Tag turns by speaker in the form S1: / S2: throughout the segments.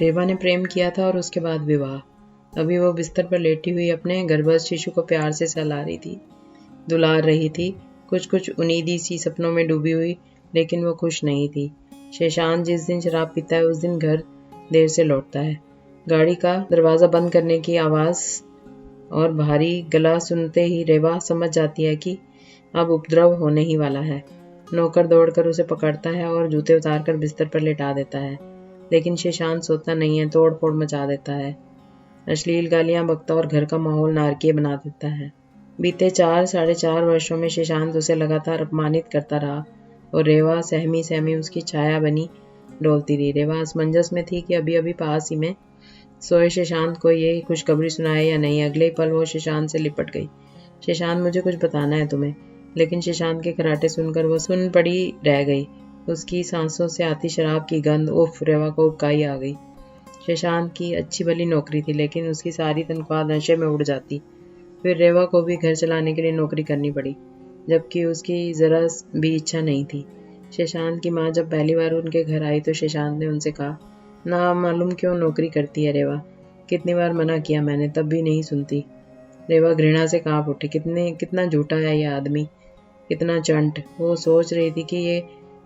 S1: रेवा ने प्रेम किया था और उसके बाद विवाह। अभी वो बिस्तर पर लेटी हुई अपने गर्भस्थ शिशु को प्यार से सहला रही थी, दुलार रही थी, कुछ कुछ उम्मीदी सी सपनों में डूबी हुई, लेकिन वो खुश नहीं थी। शेषान जिस दिन शराब पीता है उस दिन घर देर से लौटता है। गाड़ी का दरवाजा बंद करने की आवाज और भारी गला सुनते ही रेवा समझ जाती है कि अब उपद्रव होने ही वाला है। नौकर दौड़कर उसे पकड़ता है और जूते उतारकर बिस्तर पर लेटा देता है, लेकिन शेषान सोता नहीं है, तोड़ फोड़ मचा देता है, अश्लील गालियां बकता और घर का माहौल नारकीय बना देता है। बीते 4-4.5 वर्षों में शेषांत उसे लगातार अपमानित करता रहा और रेवा सहमी सहमी उसकी छाया बनी डोलती रही। रेवा असमंजस में थी कि अभी अभी पास ही में सोए शेषांत को ये खुशखबरी सुनाए या नहीं। अगले ही पल वो शेषांत से लिपट गई। शेषांत, मुझे कुछ बताना है तुम्हें। लेकिन शेषांत के खराटे सुनकर वो सुन पड़ी रह गई। उसकी सांसों से आती शराब की गंध, उफ, रेवा को उबकाई आ गई। शेषांत की अच्छी भली नौकरी थी, लेकिन उसकी सारी तनख्वाह नशे में उड़ जाती। फिर रेवा को भी घर चलाने के लिए नौकरी करनी पड़ी, जबकि उसकी जरा भी इच्छा नहीं थी। शेषांत की माँ जब पहली बार उनके घर आई तो शेषांत ने उनसे कहा, ना मालूम क्यों नौकरी करती है रेवा। कितनी बार मना किया मैंने, तब भी नहीं सुनती। रेवा घृणा से कांप उठी। कितना झूठा है यह आदमी, कितना चंट। वो सोच रही थी कि ये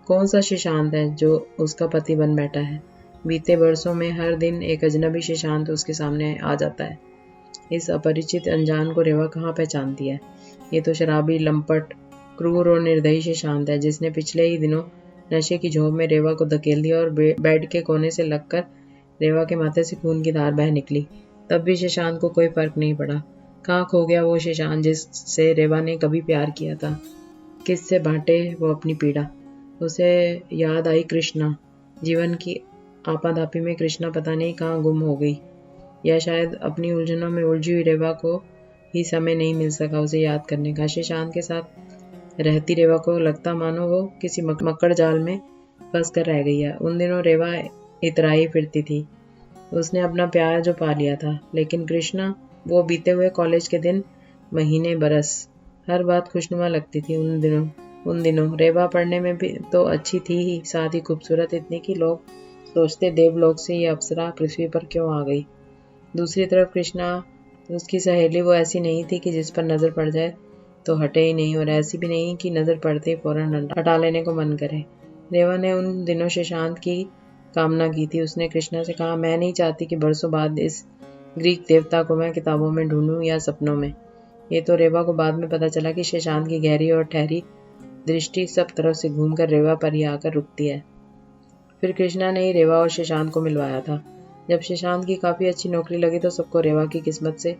S1: कौन सा शेषांत है जो उसका पति बन बैठा है। बीते वर्षों में हर दिन एक अजनबी शेषांत उसके सामने आ जाता है। इस अपरिचित अनजान को रेवा कहाँ पहचानती है। ये तो शराबी, लंपट, क्रूर और निर्दयी शेषांत है, जिसने पिछले ही दिनों नशे की झोंक में रेवा को धकेल दिया और बेड के कोने से लगकर रेवा के माथे से खून की धार बह निकली। तब भी शेषांत को कोई फर्क नहीं पड़ा। कहाँ खो गया वो शेषांत जिससे रेवा ने कभी प्यार किया था। किससे बांटे वो अपनी पीड़ा। उसे याद आई कृष्णा। जीवन की आपाधापी में कृष्णा पता नहीं कहाँ गुम हो गई, या शायद अपनी उलझनों में उलझी हुई रेवा को ही समय नहीं मिल सका उसे याद करने का। शेषांत के साथ रहती रेवा को लगता मानो वो किसी मकड़ जाल में फंस कर रह गई है। उन दिनों रेवा इतराई फिरती थी, उसने अपना प्यार जो पा लिया था। लेकिन कृष्णा, वो बीते हुए कॉलेज के दिन, महीने, बरस, हर बात खुशनुमा लगती थी उन दिनों रेवा पढ़ने में भी तो अच्छी थी ही, साथ ही खूबसूरत इतनी कि लोग सोचते देवलोक से ये अप्सरा पृथ्वी पर क्यों आ गई। दूसरी तरफ कृष्णा, उसकी सहेली, वो ऐसी नहीं थी कि जिस पर नजर पड़ जाए तो हटे ही नहीं, और ऐसी भी नहीं कि नजर पड़ते ही फौरन हटा लेने को मन करे। रेवा ने उन दिनों शेषांत की कामना की थी। उसने कृष्णा से कहा, मैं नहीं चाहती कि बरसों बाद इस ग्रीक देवता को मैं किताबों में ढूंढूं या सपनों में। ये तो रेवा को बाद में पता चला कि शेषांत की गहरी और ठहरी दृष्टि सब तरफ से घूमकर रेवा पर ही आकर रुकती है। फिर कृष्णा ने ही रेवा और शेषांत को मिलवाया था। जब शेषांत की काफी अच्छी नौकरी लगी तो सबको रेवा की किस्मत से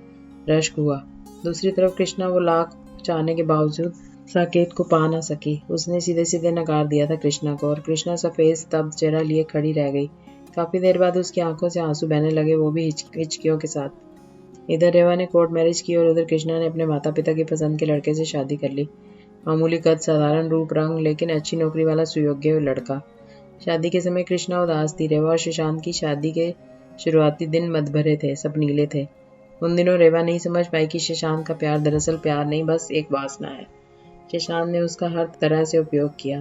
S1: रश्क हुआ। दूसरी तरफ कृष्णा, वो लाख चाहने के बावजूद साकेत को पा ना सकी। उसने सीधे सीधे नकार दिया था कृष्णा को, और कृष्णा सफेद स्तब्ध चेहरा लिए खड़ी रह गई। काफी देर बाद उसकी आंखों से आंसू बहने लगे, वो भी हिचकियों के साथ। इधर रेवा ने कोर्ट मैरिज की और उधर कृष्णा ने अपने माता पिता की पसंद के लड़के से शादी कर ली। मामूली कद, साधारण रूप रंग, लेकिन अच्छी नौकरी वाला सुयोग्य लड़का। शादी के समय कृष्णा उदास थी। रेवा और शेषांत की शादी के शुरुआती दिन मद भरे थे, सपनीले थे। उन दिनों रेवा नहीं समझ पाई कि शेषांत का प्यार दरअसल प्यार नहीं, बस एक वासना है। शेषांत ने उसका हर तरह से उपयोग किया।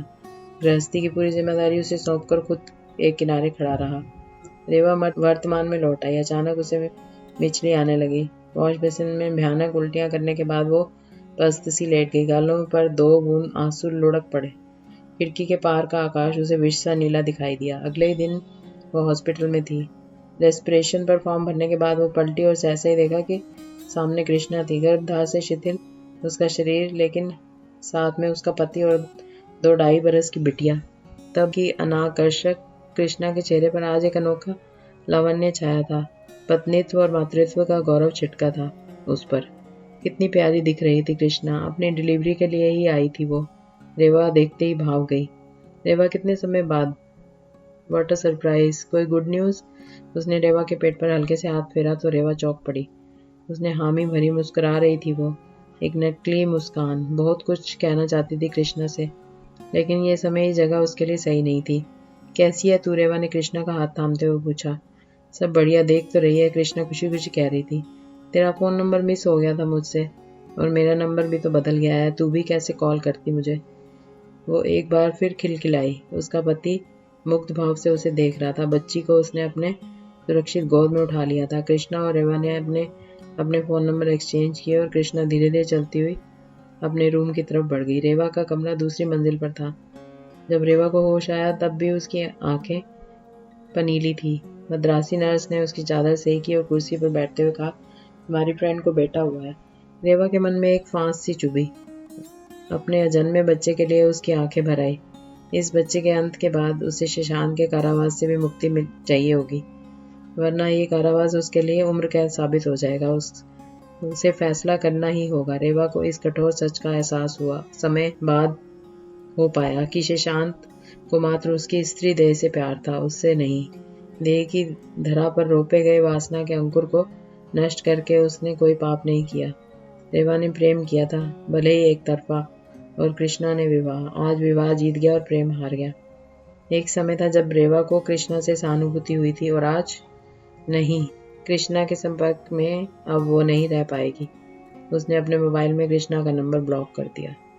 S1: गृहस्थी की पूरी जिम्मेदारी उसे सौंपकर खुद एक किनारे खड़ा रहा। रेवा वर्तमान में लौट आई। अचानक उसे मिचली आने लगी। वॉश बेसिन में भयानक उल्टियां करने के बाद वो पस्त सी लेट गई। गालों पर 2 बूंद आंसू लुढ़क पड़े। खिड़की के पार का आकाश उसे विष सा नीला दिखाई दिया। अगले ही दिन वो हॉस्पिटल में थी। रेस्पिरेशन पर फॉर्म भरने के बाद वो पलटी और सहसा ही देखा कि सामने कृष्णा थी। गर्भधार से शिथिल उसका शरीर, लेकिन साथ में उसका पति और 2-2.5 बरस की बिटिया। तब की अनाकर्षक कृष्णा के चेहरे पर आज एक अनोखा लावण्य छाया था। पत्नीत्व और मातृत्व का गौरव छिटका था उस पर। कितनी प्यारी दिख रही थी कृष्णा। अपनी डिलीवरी के लिए ही आई थी वो। रेवा देखते ही भाव गई। रेवा, कितने समय बाद, व्हाट अ सरप्राइज, कोई गुड न्यूज। उसने रेवा के पेट पर हल्के से हाथ फेरा तो रेवा चौंक पड़ी। उसने हामी भरी मुस्कुरा रही थी वो, एक नकली मुस्कान। बहुत कुछ कहना चाहती थी कृष्णा से, लेकिन ये समय ही जगह उसके लिए सही नहीं थी। कैसी है तू? रेवा ने कृष्णा का हाथ थामते हुए पूछा। सब बढ़िया, देख तो रही है, कृष्णा खुशी खुशी कह रही थी। तेरा फोन नंबर मिस हो गया था मुझसे, और मेरा नंबर भी तो बदल गया है, तू भी कैसे कॉल करती मुझे। वो एक बार फिर खिलखिलाई। उसका पति मुग्ध भाव से उसे देख रहा था। बच्ची को उसने अपने सुरक्षित गोद में उठा लिया था। कृष्णा और रेवा ने अपने फ़ोन नंबर एक्सचेंज किए और कृष्णा धीरे धीरे चलती हुई अपने रूम की तरफ बढ़ गई। रेवा का कमरा दूसरी मंजिल पर था। जब रेवा को होश आया तब भी उसकी आंखें पनीली थी। मद्रासी नर्स ने उसकी चादर सही की और कुर्सी पर बैठते हुए कहा, हमारी फ्रेंड को बेटा हुआ है। रेवा के मन में एक फांस सी चुभी। अपने अजन्मे बच्चे के लिए उसकी आंखें भर आई। इस बच्चे के अंत के बाद उसे शशांक के कारावास से भी मुक्ति मिल चाहिए होगी, वरना ये कारावास उसके लिए उम्र कैद साबित हो जाएगा। उसे फैसला करना ही होगा। रेवा को इस कठोर सच का एहसास हुआ समय बाद हो पाया कि शशांक को मात्र उसकी स्त्री देह से प्यार था, उससे नहीं। देह की धरा पर रोपे गए वासना के अंकुर को नष्ट करके उसने कोई पाप नहीं किया। रेवा ने प्रेम किया था, भले ही एक तरफा, और कृष्णा ने विवाह। आज विवाह जीत गया और प्रेम हार गया। एक समय था जब रेवा को कृष्णा से सहानुभूति हुई थी और आज नहीं। कृष्णा के संपर्क में अब वो नहीं रह पाएगी। उसने अपने मोबाइल में कृष्णा का नंबर ब्लॉक कर दिया।